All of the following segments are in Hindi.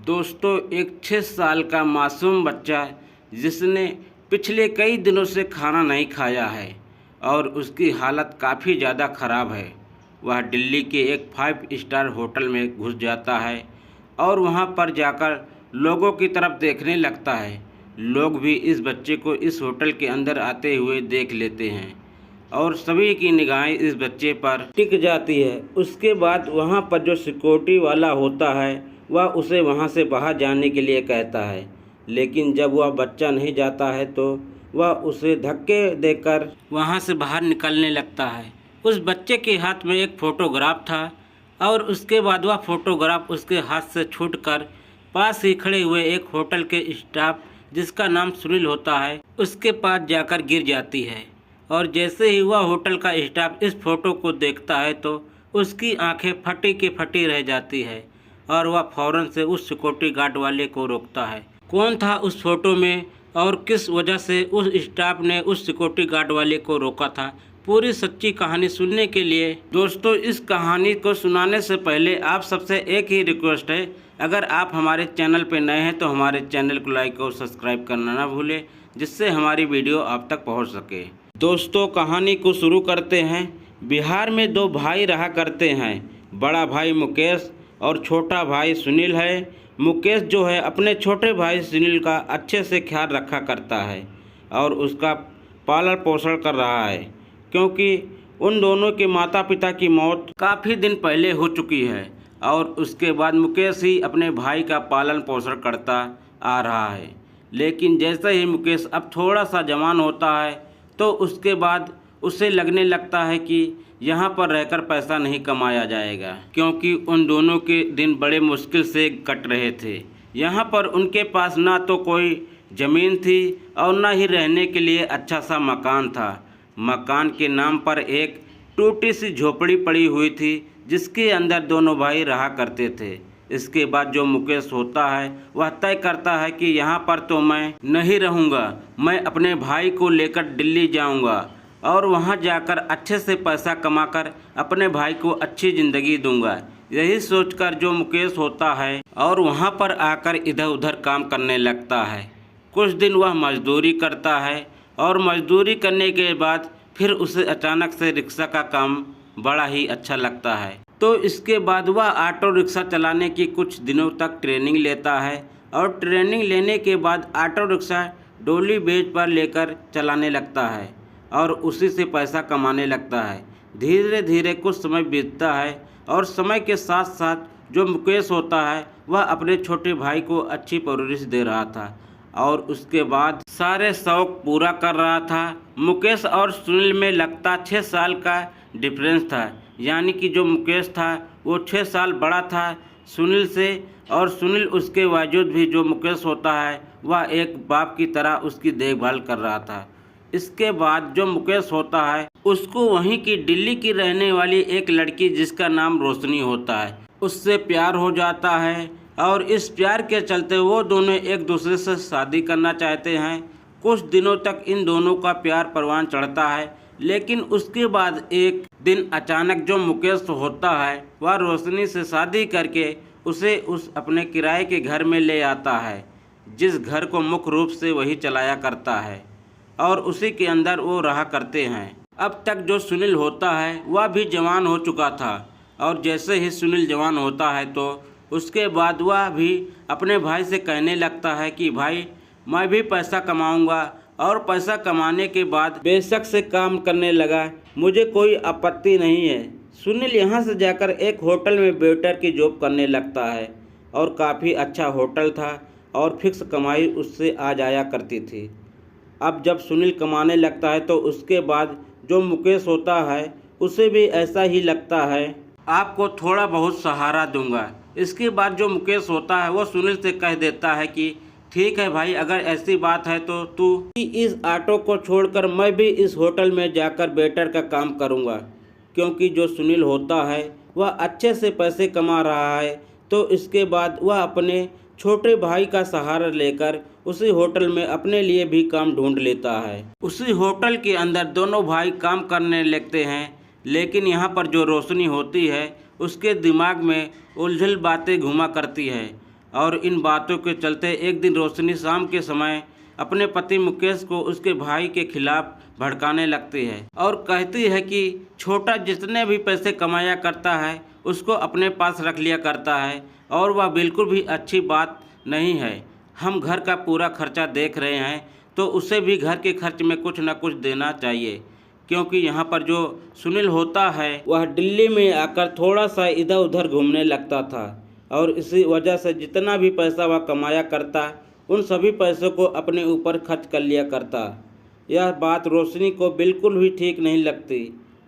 दोस्तों, एक 6 साल का मासूम बच्चा जिसने पिछले कई दिनों से खाना नहीं खाया है और उसकी हालत काफ़ी ज़्यादा ख़राब है। वह दिल्ली के एक 5 स्टार होटल में घुस जाता है और वहां पर जाकर लोगों की तरफ देखने लगता है। लोग भी इस बच्चे को इस होटल के अंदर आते हुए देख लेते हैं और सभी की निगाहें इस बच्चे पर टिक जाती है। उसके बाद वहाँ पर जो सिक्योरिटी वाला होता है वह उसे वहाँ से बाहर जाने के लिए कहता है, लेकिन जब वह बच्चा नहीं जाता है तो वह उसे धक्के देकर वहाँ से बाहर निकलने लगता है। उस बच्चे के हाथ में एक फ़ोटोग्राफ था और उसके बाद वह फ़ोटोग्राफ उसके हाथ से छूटकर पास ही खड़े हुए एक होटल के स्टाफ जिसका नाम सुनील होता है उसके पास जाकर गिर जाती है। और जैसे ही वह होटल का स्टाफ इस फोटो को देखता है तो उसकी आंखें फटी की फटी रह जाती है और वह फौरन से उस सिक्योरिटी गार्ड वाले को रोकता है। कौन था उस फोटो में और किस वजह से उस स्टाफ ने उस सिक्योरिटी गार्ड वाले को रोका था, पूरी सच्ची कहानी सुनने के लिए दोस्तों, इस कहानी को सुनाने से पहले आप सबसे एक ही रिक्वेस्ट है, अगर आप हमारे चैनल पर नए हैं तो हमारे चैनल को लाइक और सब्सक्राइब करना ना भूलें, जिससे हमारी वीडियो आप तक पहुंच सके। दोस्तों, कहानी को शुरू करते हैं। बिहार में 2 भाई रहा करते हैं। बड़ा भाई मुकेश और छोटा भाई सुनील है। मुकेश जो है अपने छोटे भाई सुनील का अच्छे से ख्याल रखा करता है और उसका पालन पोषण कर रहा है, क्योंकि उन दोनों के माता पिता की मौत काफ़ी दिन पहले हो चुकी है और उसके बाद मुकेश ही अपने भाई का पालन पोषण करता आ रहा है। लेकिन जैसे ही मुकेश अब थोड़ा सा जवान होता है तो उसके बाद उसे लगने लगता है कि यहाँ पर रहकर पैसा नहीं कमाया जाएगा, क्योंकि उन दोनों के दिन बड़े मुश्किल से कट रहे थे। यहाँ पर उनके पास ना तो कोई ज़मीन थी और ना ही रहने के लिए अच्छा सा मकान था। मकान के नाम पर एक टूटी सी झोपड़ी पड़ी हुई थी जिसके अंदर दोनों भाई रहा करते थे। इसके बाद जो मुकेश होता है वह तय करता है कि यहाँ पर तो मैं नहीं रहूँगा, मैं अपने भाई को लेकर दिल्ली जाऊँगा और वहाँ जाकर अच्छे से पैसा कमाकर अपने भाई को अच्छी ज़िंदगी दूंगा। यही सोचकर जो मुकेश होता है और वहाँ पर आकर इधर उधर काम करने लगता है। कुछ दिन वह मजदूरी करता है और मजदूरी करने के बाद फिर उसे अचानक से रिक्शा का काम बड़ा ही अच्छा लगता है। तो इसके बाद वह ऑटो रिक्शा चलाने की कुछ दिनों तक ट्रेनिंग लेता है और ट्रेनिंग लेने के बाद ऑटो रिक्शा डोली बेच पर लेकर चलाने लगता है और उसी से पैसा कमाने लगता है। धीरे धीरे कुछ समय बीतता है और समय के साथ साथ जो मुकेश होता है वह अपने छोटे भाई को अच्छी परवरिश दे रहा था और उसके बाद सारे शौक पूरा कर रहा था। मुकेश और सुनील में लगता 6 साल का डिफरेंस था, यानी कि जो मुकेश था वो 6 साल बड़ा था सुनील से और सुनील उसके बावजूद भी जो मुकेश होता है वह एक बाप की तरह उसकी देखभाल कर रहा था। इसके बाद जो मुकेश होता है उसको वहीं की दिल्ली की रहने वाली एक लड़की जिसका नाम रोशनी होता है उससे प्यार हो जाता है और इस प्यार के चलते वो दोनों एक दूसरे से शादी करना चाहते हैं। कुछ दिनों तक इन दोनों का प्यार परवान चढ़ता है, लेकिन उसके बाद एक दिन अचानक जो मुकेश होता है वह रोशनी से शादी करके उसे उस अपने किराए के घर में ले आता है, जिस घर को मुख्य रूप से वही चलाया करता है और उसी के अंदर वो रहा करते हैं। अब तक जो सुनील होता है वह भी जवान हो चुका था और जैसे ही सुनील जवान होता है तो उसके बाद वह भी अपने भाई से कहने लगता है कि भाई मैं भी पैसा कमाऊंगा और पैसा कमाने के बाद बेशक से काम करने लगा, मुझे कोई आपत्ति नहीं है। सुनील यहाँ से जाकर एक होटल में वेटर की जॉब करने लगता है और काफ़ी अच्छा होटल था और फिक्स कमाई उससे आ जाया करती थी। अब जब सुनील कमाने लगता है तो उसके बाद जो मुकेश होता है उसे भी ऐसा ही लगता है, आपको थोड़ा बहुत सहारा दूंगा। इसके बाद जो मुकेश होता है वो सुनील से कह देता है कि ठीक है भाई, अगर ऐसी बात है तो तू इस ऑटो को छोड़कर मैं भी इस होटल में जाकर वेटर का काम करूंगा, क्योंकि जो सुनील होता है वह अच्छे से पैसे कमा रहा है। तो इसके बाद वह अपने छोटे भाई का सहारा लेकर उसी होटल में अपने लिए भी काम ढूंढ लेता है। उसी होटल के अंदर दोनों भाई काम करने लगते हैं, लेकिन यहाँ पर जो रोशनी होती है उसके दिमाग में उलझल बातें घुमा करती है और इन बातों के चलते एक दिन रोशनी शाम के समय अपने पति मुकेश को उसके भाई के खिलाफ भड़काने लगती है और कहती है कि छोटा जितने भी पैसे कमाया करता है उसको अपने पास रख लिया करता है और वह बिल्कुल भी अच्छी बात नहीं है। हम घर का पूरा खर्चा देख रहे हैं तो उसे भी घर के खर्च में कुछ न कुछ देना चाहिए, क्योंकि यहाँ पर जो सुनील होता है वह दिल्ली में आकर थोड़ा सा इधर उधर घूमने लगता था और इसी वजह से जितना भी पैसा वह कमाया करता उन सभी पैसों को अपने ऊपर खर्च कर लिया करता। यह बात रोशनी को बिल्कुल भी ठीक नहीं लगती,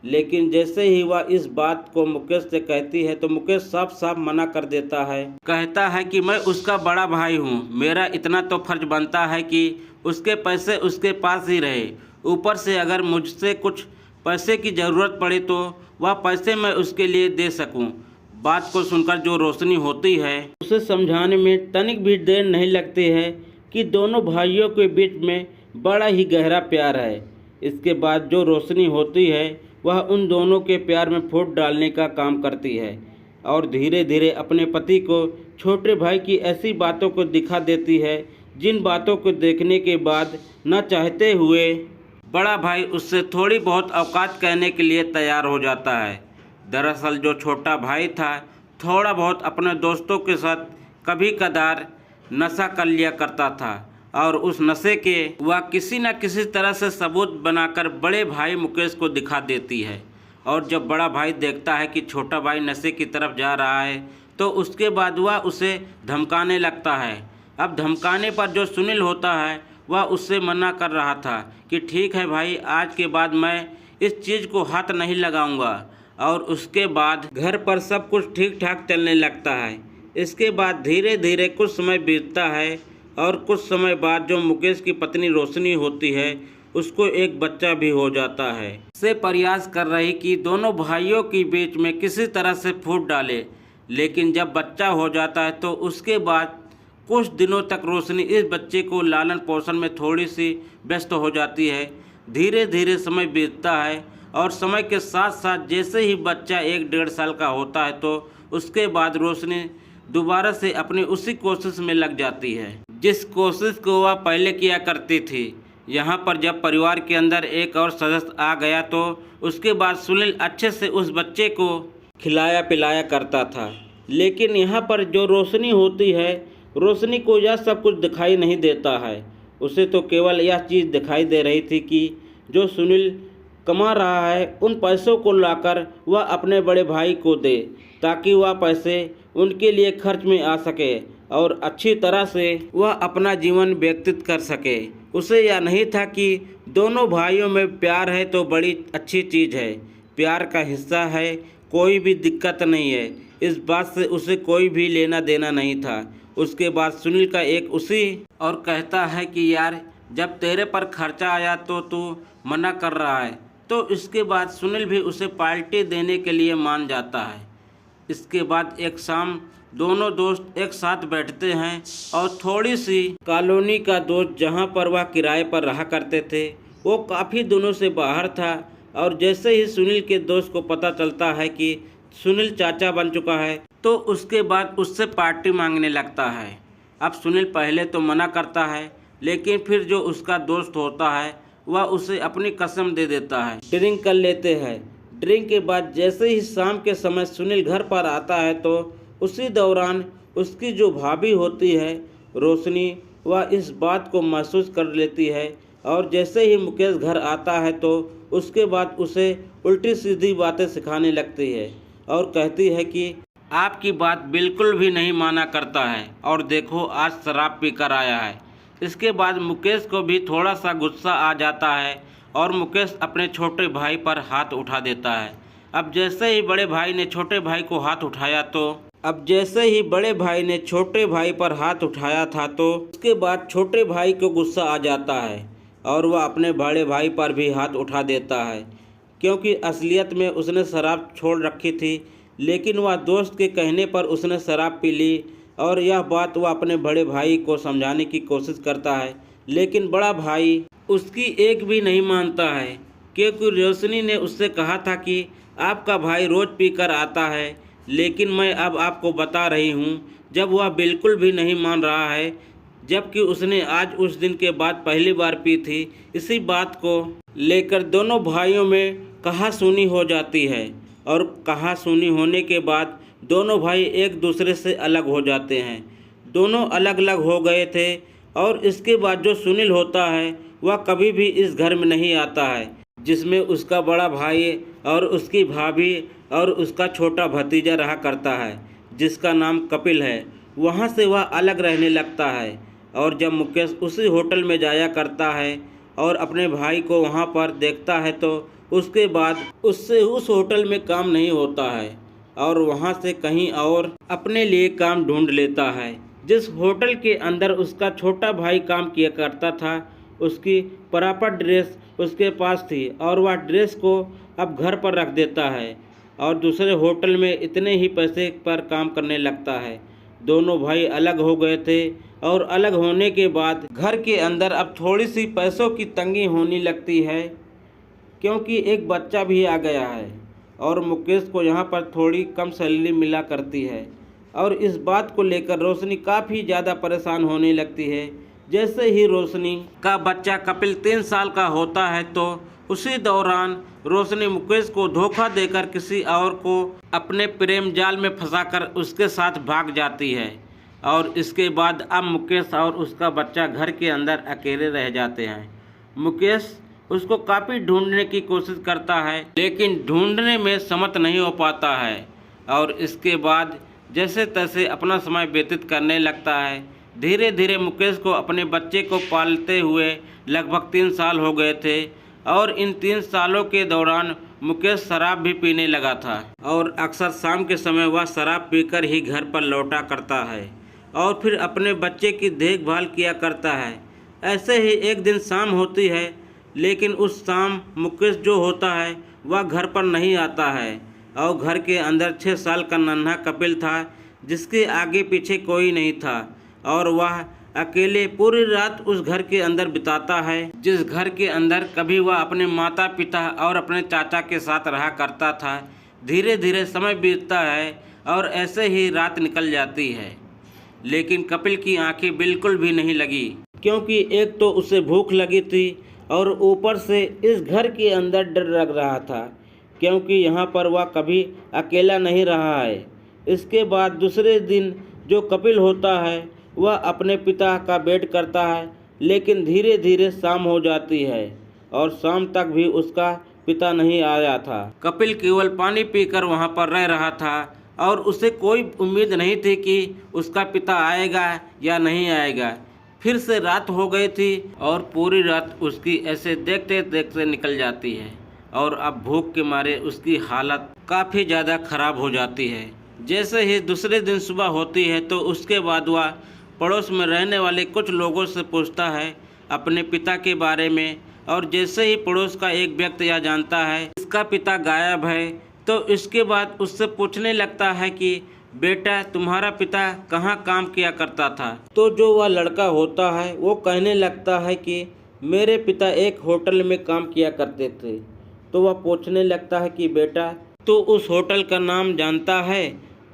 लेकिन जैसे ही वह इस बात को मुकेश से कहती है तो मुकेश साफ साफ मना कर देता है। कहता है कि मैं उसका बड़ा भाई हूँ, मेरा इतना तो फर्ज बनता है कि उसके पैसे उसके पास ही रहे। ऊपर से अगर मुझसे कुछ पैसे की ज़रूरत पड़े तो वह पैसे मैं उसके लिए दे सकूं। बात को सुनकर जो रोशनी होती है उसे समझाने में तनिक भी देर नहीं लगती है कि दोनों भाइयों के बीच में बड़ा ही गहरा प्यार है। इसके बाद जो रोशनी होती है वह उन दोनों के प्यार में फूट डालने का काम करती है और धीरे धीरे अपने पति को छोटे भाई की ऐसी बातों को दिखा देती है जिन बातों को देखने के बाद न चाहते हुए बड़ा भाई उससे थोड़ी बहुत औकात कहने के लिए तैयार हो जाता है। दरअसल जो छोटा भाई था थोड़ा बहुत अपने दोस्तों के साथ कभी कदार नशा कर लिया करता था और उस नशे के वह किसी न किसी तरह से सबूत बनाकर बड़े भाई मुकेश को दिखा देती है। और जब बड़ा भाई देखता है कि छोटा भाई नशे की तरफ जा रहा है तो उसके बाद वह उसे धमकाने लगता है। अब धमकाने पर जो सुनील होता है वह उससे मना कर रहा था कि ठीक है भाई, आज के बाद मैं इस चीज़ को हाथ नहीं लगाऊंगा। और उसके बाद घर पर सब कुछ ठीक ठाक चलने लगता है। इसके बाद धीरे धीरे कुछ समय बीतता है और कुछ समय बाद जो मुकेश की पत्नी रोशनी होती है उसको एक बच्चा भी हो जाता है। से प्रयास कर रही कि दोनों भाइयों के बीच में किसी तरह से फूट डाले, लेकिन जब बच्चा हो जाता है तो उसके बाद कुछ दिनों तक रोशनी इस बच्चे को लालन पोषण में थोड़ी सी व्यस्त हो जाती है। धीरे धीरे समय बीतता है और समय के साथ साथ जैसे ही बच्चा 1-1.5 साल का होता है तो उसके बाद रोशनी दोबारा से अपनी उसी कोशिश में लग जाती है जिस कोशिश को वह पहले किया करती थी। यहाँ पर जब परिवार के अंदर एक और सदस्य आ गया तो उसके बाद सुनील अच्छे से उस बच्चे को खिलाया पिलाया करता था। लेकिन यहाँ पर जो रोशनी होती है, रोशनी को यह सब कुछ दिखाई नहीं देता है। उसे तो केवल यह चीज़ दिखाई दे रही थी कि जो सुनील कमा रहा है उन पैसों को लाकर वह अपने बड़े भाई को दे ताकि वह पैसे उनके लिए खर्च में आ सके और अच्छी तरह से वह अपना जीवन व्यतीत कर सके। उसे यह नहीं था कि दोनों भाइयों में प्यार है तो बड़ी अच्छी चीज़ है, प्यार का हिस्सा है, कोई भी दिक्कत नहीं है। इस बात से उसे कोई भी लेना देना नहीं था। उसके बाद सुनील का एक उसी और कहता है कि यार, जब तेरे पर खर्चा आया तो तू मना कर रहा है। तो इसके बाद सुनील भी उसे पार्टी देने के लिए मान जाता है। इसके बाद एक शाम दोनों दोस्त एक साथ बैठते हैं और थोड़ी सी कॉलोनी का दोस्त जहां पर वह किराए पर रहा करते थे वो काफ़ी दिनों से बाहर था और जैसे ही सुनील के दोस्त को पता चलता है कि सुनील चाचा बन चुका है तो उसके बाद उससे पार्टी मांगने लगता है। अब सुनील पहले तो मना करता है, लेकिन फिर जो उसका दोस्त होता है वह उसे अपनी कसम दे देता है। ड्रिंक कर लेते हैं। ड्रिंक के बाद जैसे ही शाम के समय सुनील घर पर आता है तो उसी दौरान उसकी जो भाभी होती है रोशनी, वह इस बात को महसूस कर लेती है और जैसे ही मुकेश घर आता है तो उसके बाद उसे उल्टी सीधी बातें सिखाने लगती है और कहती है कि आपकी बात बिल्कुल भी नहीं माना करता है और देखो आज शराब पीकर आया है। इसके बाद मुकेश को भी थोड़ा सा गुस्सा आ जाता है और मुकेश अपने छोटे भाई पर हाथ उठा देता है। अब जैसे ही बड़े भाई ने छोटे भाई पर हाथ उठाया था तो उसके बाद छोटे भाई को गुस्सा आ जाता है और वह अपने बड़े भाई पर भी हाथ उठा देता है, क्योंकि असलियत में उसने शराब छोड़ रखी थी, लेकिन वह दोस्त के कहने पर उसने शराब पी ली और यह बात वह अपने बड़े भाई को समझाने की कोशिश करता है, लेकिन बड़ा भाई उसकी एक भी नहीं मानता है, क्योंकि रोशनी ने उससे कहा था कि आपका भाई रोज़ पीकर आता है, लेकिन मैं अब आपको बता रही हूँ, जब वह बिल्कुल भी नहीं मान रहा है, जबकि उसने आज उस दिन के बाद पहली बार पी थी। इसी बात को लेकर दोनों भाइयों में कहासुनी हो जाती है और कहासुनी होने के बाद दोनों भाई एक दूसरे से अलग हो जाते हैं। दोनों अलग अलग हो गए थे और इसके बाद जो सुनील होता है वह कभी भी इस घर में नहीं आता है, जिसमें उसका बड़ा भाई और उसकी भाभी और उसका छोटा भतीजा रहा करता है, जिसका नाम कपिल है। वहाँ से वह अलग रहने लगता है और जब मुकेश उसी होटल में जाया करता है और अपने भाई को वहाँ पर देखता है तो उसके बाद उससे उस होटल में काम नहीं होता है और वहाँ से कहीं और अपने लिए काम ढूंढ लेता है। जिस होटल के अंदर उसका छोटा भाई काम किया करता था, उसकी प्रॉपर ड्रेस उसके पास थी और वह ड्रेस को अब घर पर रख देता है और दूसरे होटल में इतने ही पैसे पर काम करने लगता है। दोनों भाई अलग हो गए थे और अलग होने के बाद घर के अंदर अब थोड़ी सी पैसों की तंगी होने लगती है, क्योंकि एक बच्चा भी आ गया है और मुकेश को यहाँ पर थोड़ी कम सैलरी मिला करती है और इस बात को लेकर रोशनी काफ़ी ज़्यादा परेशान होने लगती है। जैसे ही रोशनी का बच्चा कपिल 3 साल का होता है तो उसी दौरान रोशनी मुकेश को धोखा देकर किसी और को अपने प्रेम जाल में फंसाकर उसके साथ भाग जाती है और इसके बाद अब मुकेश और उसका बच्चा घर के अंदर अकेले रह जाते हैं। मुकेश उसको काफ़ी ढूंढने की कोशिश करता है, लेकिन ढूंढने में समर्थ नहीं हो पाता है और इसके बाद जैसे तैसे अपना समय व्यतीत करने लगता है। धीरे धीरे मुकेश को अपने बच्चे को पालते हुए लगभग 3 साल हो गए थे और इन 3 सालों के दौरान मुकेश शराब भी पीने लगा था और अक्सर शाम के समय वह शराब पीकर ही घर पर लौटा करता है और फिर अपने बच्चे की देखभाल किया करता है। ऐसे ही एक दिन शाम होती है, लेकिन उस शाम मुकेश जो होता है वह घर पर नहीं आता है और घर के अंदर 6 साल का नन्हा कपिल था, जिसके आगे पीछे कोई नहीं था और वह अकेले पूरी रात उस घर के अंदर बिताता है, जिस घर के अंदर कभी वह अपने माता पिता और अपने चाचा के साथ रहा करता था। धीरे धीरे समय बीतता है और ऐसे ही रात निकल जाती है, लेकिन कपिल की आंखें बिल्कुल भी नहीं लगी, क्योंकि एक तो उसे भूख लगी थी और ऊपर से इस घर के अंदर डर लग रहा था, क्योंकि यहाँ पर वह कभी अकेला नहीं रहा है। इसके बाद दूसरे दिन जो कपिल होता है वह अपने पिता का वेट करता है, लेकिन धीरे धीरे शाम हो जाती है और शाम तक भी उसका पिता नहीं आया था। कपिल केवल पानी पीकर वहाँ पर रह रहा था और उसे कोई उम्मीद नहीं थी कि उसका पिता आएगा या नहीं आएगा। फिर से रात हो गई थी और पूरी रात उसकी ऐसे देखते देखते निकल जाती है और अब भूख के मारे उसकी हालत काफ़ी ज़्यादा ख़राब हो जाती है। जैसे ही दूसरे दिन सुबह होती है तो उसके बाद वह पड़ोस में रहने वाले कुछ लोगों से पूछता है अपने पिता के बारे में, और जैसे ही पड़ोस का एक व्यक्ति यह जानता है इसका पिता गायब है तो इसके बाद उससे पूछने लगता है कि बेटा तुम्हारा पिता कहाँ काम किया करता था। तो जो वह लड़का होता है वो कहने लगता है कि मेरे पिता एक होटल में काम किया करते थे। तो वह पूछने लगता है कि बेटा तो उस होटल का नाम जानता है?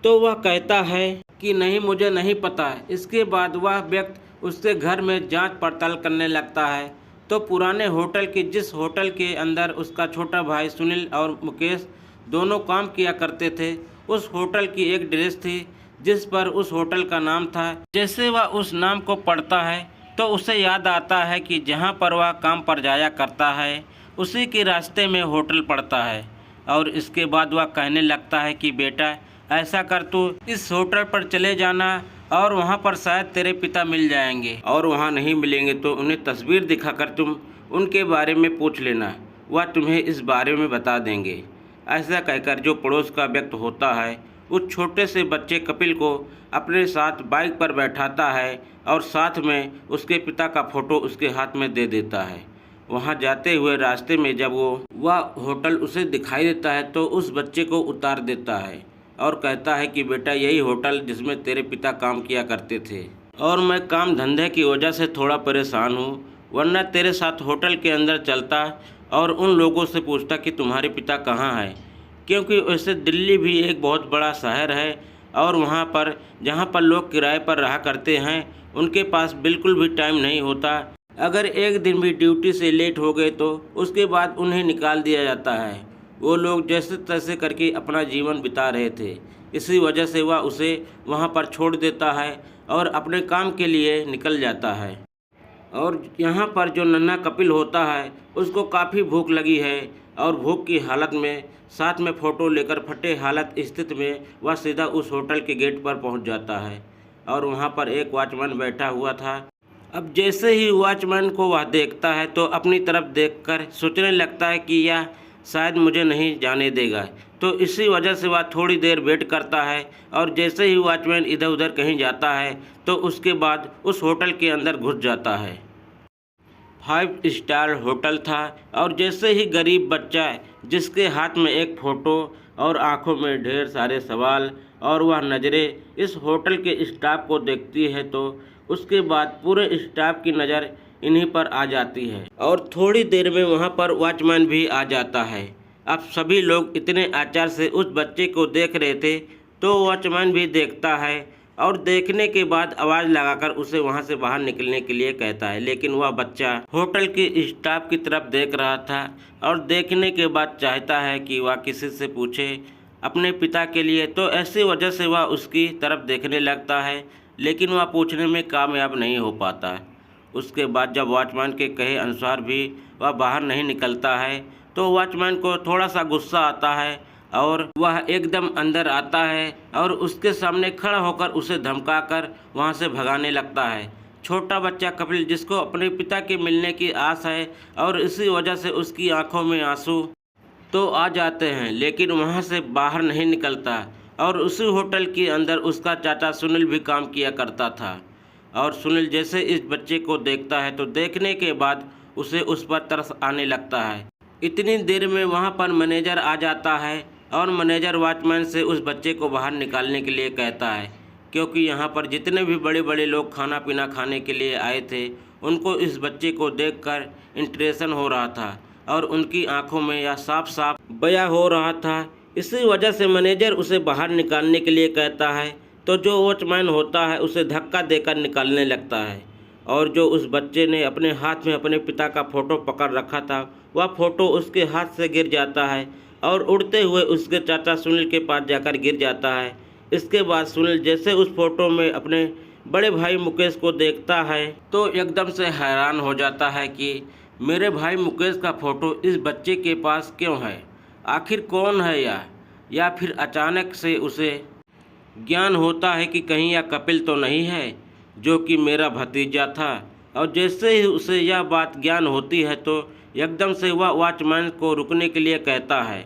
तो वह कहता है कि नहीं, मुझे नहीं पता। इसके बाद वह व्यक्ति उसके घर में जांच पड़ताल करने लगता है तो पुराने होटल के जिस होटल के अंदर उसका छोटा भाई सुनील और मुकेश दोनों काम किया करते थे, उस होटल की एक ड्रेस थी जिस पर उस होटल का नाम था। जैसे वह उस नाम को पढ़ता है तो उसे याद आता है कि जहाँ पर वह काम पर जाया करता है उसी के रास्ते में होटल पड़ता है और इसके बाद वह कहने लगता है कि बेटा ऐसा कर, तू इस होटल पर चले जाना और वहाँ पर शायद तेरे पिता मिल जाएंगे, और वहाँ नहीं मिलेंगे तो उन्हें तस्वीर दिखाकर तुम उनके बारे में पूछ लेना, वह तुम्हें इस बारे में बता देंगे। ऐसा कहकर जो पड़ोस का व्यक्ति होता है उस छोटे से बच्चे कपिल को अपने साथ बाइक पर बैठाता है और साथ में उसके पिता का फ़ोटो उसके हाथ में दे देता है। वहाँ जाते हुए रास्ते में जब वह होटल उसे दिखाई देता है तो उस बच्चे को उतार देता है और कहता है कि बेटा यही होटल जिसमें तेरे पिता काम किया करते थे, और मैं काम धंधे की वजह से थोड़ा परेशान हूँ, वरना तेरे साथ होटल के अंदर चलता और उन लोगों से पूछता कि तुम्हारे पिता कहाँ हैं। क्योंकि वैसे दिल्ली भी एक बहुत बड़ा शहर है और वहाँ पर जहाँ पर लोग किराए पर रहा करते हैं उनके पास बिल्कुल भी टाइम नहीं होता। अगर एक दिन भी ड्यूटी से लेट हो गए तो उसके बाद उन्हें निकाल दिया जाता है। वो लोग जैसे तैसे करके अपना जीवन बिता रहे थे, इसी वजह से वह उसे वहाँ पर छोड़ देता है और अपने काम के लिए निकल जाता है। और यहाँ पर जो नन्हा कपिल होता है उसको काफ़ी भूख लगी है और भूख की हालत में साथ में फ़ोटो लेकर फटे हालत स्थिति में वह सीधा उस होटल के गेट पर पहुँच जाता है और वहाँ पर एक वॉचमैन बैठा हुआ था। अब जैसे ही वॉचमैन को वह देखता है तो अपनी तरफ देखकर सोचने लगता है कि यह शायद मुझे नहीं जाने देगा, तो इसी वजह से वह थोड़ी देर वेट करता है और जैसे ही वॉचमैन इधर उधर कहीं जाता है तो उसके बाद उस होटल के अंदर घुस जाता है। 5 स्टार होटल था और जैसे ही गरीब बच्चा जिसके हाथ में एक फ़ोटो और आंखों में ढेर सारे सवाल और वह नज़रें इस होटल के स्टाफ को देखती है तो उसके बाद पूरे स्टाफ की नज़र इन्हीं पर आ जाती है और थोड़ी देर में वहाँ पर वॉचमैन भी आ जाता है। अब सभी लोग इतने आचार से उस बच्चे को देख रहे थे तो वॉचमैन भी देखता है और देखने के बाद आवाज़ लगाकर उसे वहाँ से बाहर निकलने के लिए कहता है, लेकिन वह बच्चा होटल के स्टाफ की तरफ देख रहा था और देखने के बाद चाहता है कि वह किसी से पूछे अपने पिता के लिए, तो ऐसी वजह से वह उसकी तरफ देखने लगता है, लेकिन वह पूछने में कामयाब नहीं हो पाता। उसके बाद जब वॉचमैन के कहे अनुसार भी वह बाहर नहीं निकलता है तो वॉचमैन को थोड़ा सा गुस्सा आता है और वह एकदम अंदर आता है और उसके सामने खड़ा होकर उसे धमकाकर वहां से भगाने लगता है। छोटा बच्चा कपिल जिसको अपने पिता के मिलने की आस है और इसी वजह से उसकी आंखों में आंसू तो आ जाते हैं, लेकिन वहां से बाहर नहीं निकलता और उसी होटल के अंदर उसका चाचा सुनील भी काम किया करता था। और सुनील जैसे इस बच्चे को देखता है तो देखने के बाद उसे उस पर तरस आने लगता है। इतनी देर में वहां पर मैनेजर आ जाता है और मैनेजर वॉचमैन से उस बच्चे को बाहर निकालने के लिए कहता है, क्योंकि यहाँ पर जितने भी बड़े बड़े लोग खाना पीना खाने के लिए आए थे उनको इस बच्चे को देखकर इंप्रेशन हो रहा था और उनकी आंखों में यह साफ साफ बया हो रहा था। इसी वजह से मैनेजर उसे बाहर निकालने के लिए कहता है तो जो वॉचमैन होता है उसे धक्का देकर निकालने लगता है और जो उस बच्चे ने अपने हाथ में अपने पिता का फ़ोटो पकड़ रखा था वह फ़ोटो उसके हाथ से गिर जाता है और उड़ते हुए उसके चाचा सुनील के पास जाकर गिर जाता है। इसके बाद सुनील जैसे उस फ़ोटो में अपने बड़े भाई मुकेश को देखता है तो एकदम से हैरान हो जाता है कि मेरे भाई मुकेश का फ़ोटो इस बच्चे के पास क्यों है, आखिर कौन है या फिर अचानक से उसे ज्ञान होता है कि कहीं यह कपिल तो नहीं है जो कि मेरा भतीजा था। और जैसे ही उसे यह बात ज्ञान होती है तो एकदम से वह वॉचमैन को रुकने के लिए कहता है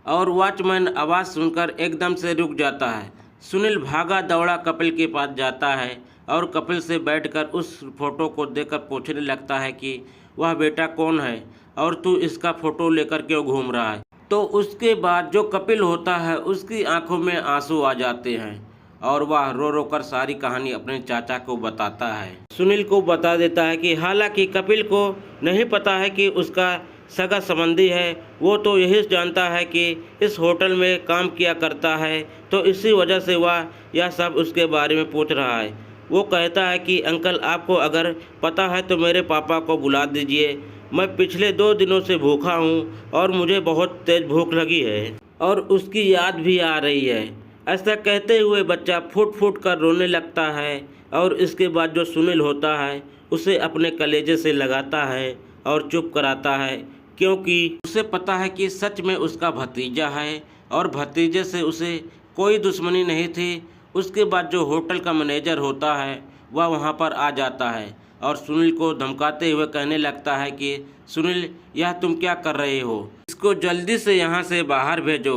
और वॉचमैन आवाज़ सुनकर एकदम से रुक जाता है। सुनील भागा दौड़ा कपिल के पास जाता है और कपिल से बैठकर उस फोटो को देखकर पूछने लगता है कि वह बेटा कौन है और तू इसका फ़ोटो लेकर क्यों घूम रहा है। तो उसके बाद जो कपिल होता है उसकी आंखों में आंसू आ जाते हैं और वह रो रो कर सारी कहानी अपने चाचा को बताता है। सुनील को बता देता है कि हालांकि कपिल को नहीं पता है कि उसका सगा संबंधी है, वो तो यही जानता है कि इस होटल में काम किया करता है, तो इसी वजह से वह यह सब उसके बारे में पूछ रहा है। वो कहता है कि अंकल आपको अगर पता है तो मेरे पापा को बुला दीजिए, मैं पिछले 2 दिनों से भूखा हूँ और मुझे बहुत तेज़ भूख लगी है और उसकी याद भी आ रही है। ऐसा कहते हुए बच्चा फूट फूट कर रोने लगता है और इसके बाद जो सुनील होता है उसे अपने कलेजे से लगाता है और चुप कराता है, क्योंकि उसे पता है कि सच में उसका भतीजा है और भतीजे से उसे कोई दुश्मनी नहीं थी। उसके बाद जो होटल का मैनेजर होता है वह वहाँ पर आ जाता है और सुनील को धमकाते हुए कहने लगता है कि सुनील यह तुम क्या कर रहे हो, इसको जल्दी से यहाँ से बाहर भेजो,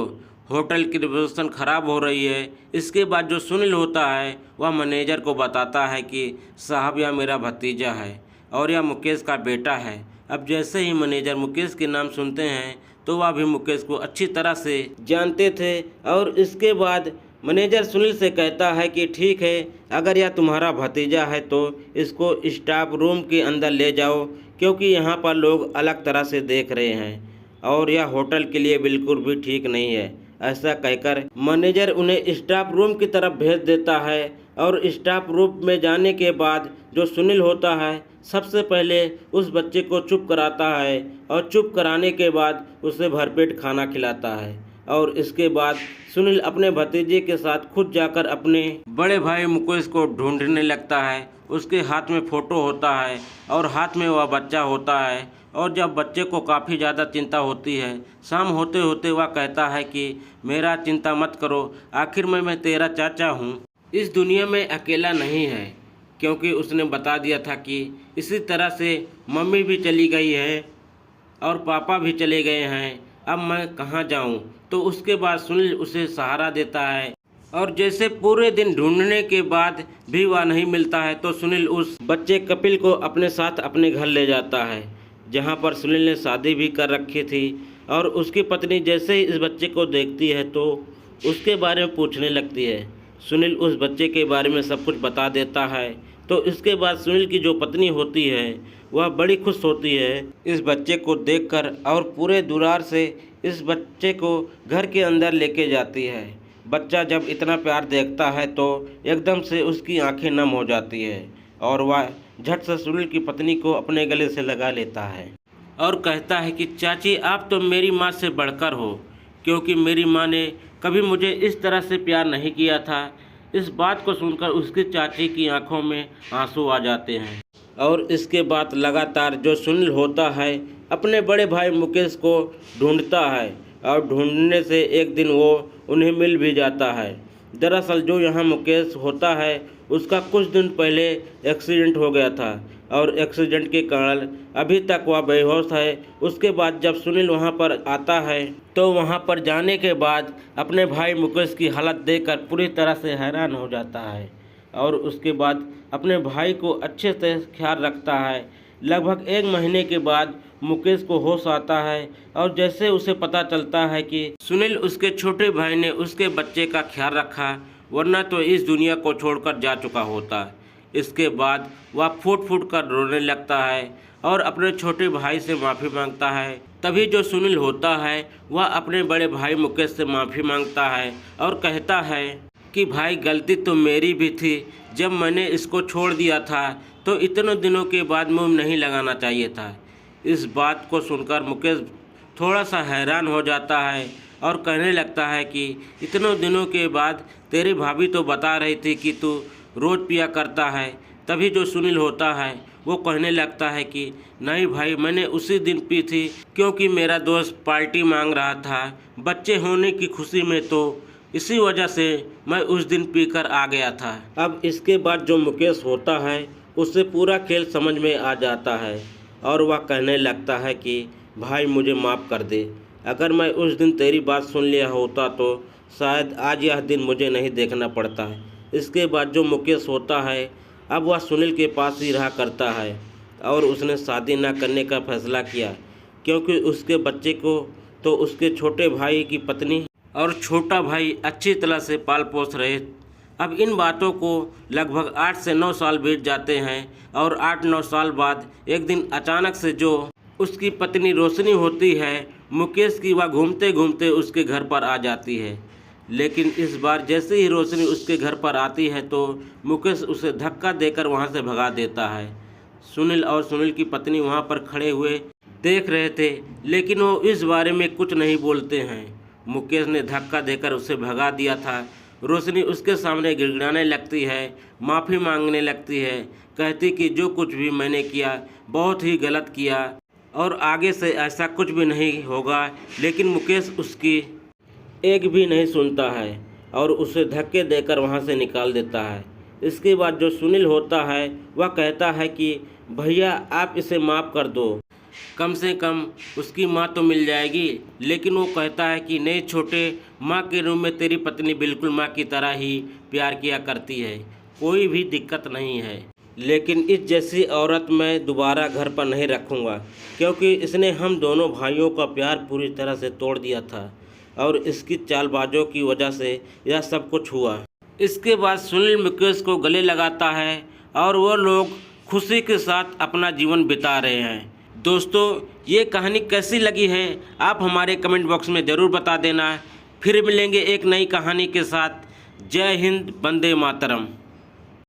होटल की रिपोर्टेशन ख़राब हो रही है। इसके बाद जो सुनील होता है वह मैनेजर को बताता है कि साहब यह मेरा भतीजा है और यह मुकेश का बेटा है। अब जैसे ही मैनेजर मुकेश के नाम सुनते हैं तो वह भी मुकेश को अच्छी तरह से जानते थे और इसके बाद मैनेजर सुनील से कहता है कि ठीक है, अगर यह तुम्हारा भतीजा है तो इसको स्टाफ रूम के अंदर ले जाओ, क्योंकि यहाँ पर लोग अलग तरह से देख रहे हैं। और यह होटल के लिए बिल्कुल भी ठीक नहीं है। ऐसा कहकर मैनेजर उन्हें स्टाफ रूम की तरफ भेज देता है और स्टाफ रूम में जाने के बाद जो सुनील होता है सबसे पहले उस बच्चे को चुप कराता है और चुप कराने के बाद उसे भरपेट खाना खिलाता है। और इसके बाद सुनील अपने भतीजे के साथ खुद जाकर अपने बड़े भाई मुकेश को ढूंढने लगता है। उसके हाथ में फ़ोटो होता है और हाथ में वह बच्चा होता है। और जब बच्चे को काफ़ी ज़्यादा चिंता होती है, शाम होते होते वह कहता है कि मेरा चिंता मत करो, आखिर में मैं तेरा चाचा हूँ, इस दुनिया में अकेला नहीं है। क्योंकि उसने बता दिया था कि इसी तरह से मम्मी भी चली गई है और पापा भी चले गए हैं, अब मैं कहाँ जाऊँ। तो उसके बाद सुनील उसे सहारा देता है और जैसे पूरे दिन ढूंढने के बाद भी वह नहीं मिलता है तो सुनील उस बच्चे कपिल को अपने साथ अपने घर ले जाता है, जहाँ पर सुनील ने शादी भी कर रखी थी। और उसकी पत्नी जैसे ही इस बच्चे को देखती है तो उसके बारे में पूछने लगती है। सुनील उस बच्चे के बारे में सब कुछ बता देता है। तो इसके बाद सुनील की जो पत्नी होती है वह बड़ी खुश होती है इस बच्चे को देखकर और पूरे दुलार से इस बच्चे को घर के अंदर लेके जाती है। बच्चा जब इतना प्यार देखता है तो एकदम से उसकी आंखें नम हो जाती है और वह झट से सुनील की पत्नी को अपने गले से लगा लेता है और कहता है कि चाची आप तो मेरी माँ से बढ़कर हो, क्योंकि मेरी माँ ने कभी मुझे इस तरह से प्यार नहीं किया था। इस बात को सुनकर उसकी चाची की आंखों में आंसू आ जाते हैं। और इसके बाद लगातार जो सुनील होता है अपने बड़े भाई मुकेश को ढूंढता है और ढूंढने से एक दिन वो उन्हें मिल भी जाता है। दरअसल जो यहाँ मुकेश होता है उसका कुछ दिन पहले एक्सीडेंट हो गया था और एक्सीडेंट के कारण अभी तक वह बेहोश है। उसके बाद जब सुनील वहाँ पर आता है तो वहाँ पर जाने के बाद अपने भाई मुकेश की हालत देखकर पूरी तरह से हैरान हो जाता है और उसके बाद अपने भाई को अच्छे से ख्याल रखता है। लगभग 1 महीने के बाद मुकेश को होश आता है और जैसे उसे पता चलता है कि सुनील उसके छोटे भाई ने उसके बच्चे का ख्याल रखा, वरना तो इस दुनिया को छोड़कर जा चुका होता। इसके बाद वह फूट फूट कर रोने लगता है और अपने छोटे भाई से माफ़ी मांगता है। तभी जो सुनील होता है वह अपने बड़े भाई मुकेश से माफ़ी मांगता है और कहता है कि भाई गलती तो मेरी भी थी, जब मैंने इसको छोड़ दिया था तो इतने दिनों के बाद मुँह नहीं लगाना चाहिए था। इस बात को सुनकर मुकेश थोड़ा सा हैरान हो जाता है और कहने लगता है कि इतने दिनों के बाद तेरी भाभी तो बता रही थी कि तू रोज़ पिया करता है। तभी जो सुनील होता है वो कहने लगता है कि नहीं भाई, मैंने उसी दिन पी थी क्योंकि मेरा दोस्त पार्टी मांग रहा था बच्चे होने की खुशी में, तो इसी वजह से मैं उस दिन पीकर आ गया था। अब इसके बाद जो मुकेश होता है उसे पूरा खेल समझ में आ जाता है और वह कहने लगता है कि भाई मुझे माफ़ कर दे, अगर मैं उस दिन तेरी बात सुन लिया होता तो शायद आज यह दिन मुझे नहीं देखना पड़ता है। इसके बाद जो मुकेश होता है अब वह सुनील के पास ही रहा करता है और उसने शादी न करने का फैसला किया, क्योंकि उसके बच्चे को तो उसके छोटे भाई की पत्नी और छोटा भाई अच्छी तरह से पाल पोस रहे। अब इन बातों को लगभग 8 से 9 साल बीत जाते हैं और 8-9 साल बाद एक दिन अचानक से जो उसकी पत्नी रोशनी होती है मुकेश की, वह घूमते घूमते उसके घर पर आ जाती है। लेकिन इस बार जैसे ही रोशनी उसके घर पर आती है तो मुकेश उसे धक्का देकर वहां से भगा देता है। सुनील और सुनील की पत्नी वहां पर खड़े हुए देख रहे थे, लेकिन वो इस बारे में कुछ नहीं बोलते हैं। मुकेश ने धक्का देकर उसे भगा दिया था। रोशनी उसके सामने गिड़गिड़ाने लगती है, माफ़ी मांगने लगती है, कहती कि जो कुछ भी मैंने किया बहुत ही गलत किया और आगे से ऐसा कुछ भी नहीं होगा। लेकिन मुकेश उसकी एक भी नहीं सुनता है और उसे धक्के देकर वहां से निकाल देता है। इसके बाद जो सुनील होता है वह कहता है कि भैया आप इसे माफ़ कर दो, कम से कम उसकी माँ तो मिल जाएगी। लेकिन वो कहता है कि नहीं छोटे, माँ के रूप में तेरी पत्नी बिल्कुल माँ की तरह ही प्यार किया करती है, कोई भी दिक्कत नहीं है। लेकिन इस जैसी औरत मैं दोबारा घर पर नहीं रखूँगा, क्योंकि इसने हम दोनों भाइयों का प्यार पूरी तरह से तोड़ दिया था और इसकी चालबाजों की वजह से यह सब कुछ हुआ। इसके बाद सुनील मुकेश को गले लगाता है और वो लोग खुशी के साथ अपना जीवन बिता रहे हैं। दोस्तों, ये कहानी कैसी लगी है आप हमारे कमेंट बॉक्स में ज़रूर बता देना। फिर मिलेंगे एक नई कहानी के साथ। जय हिंद, वंदे मातरम।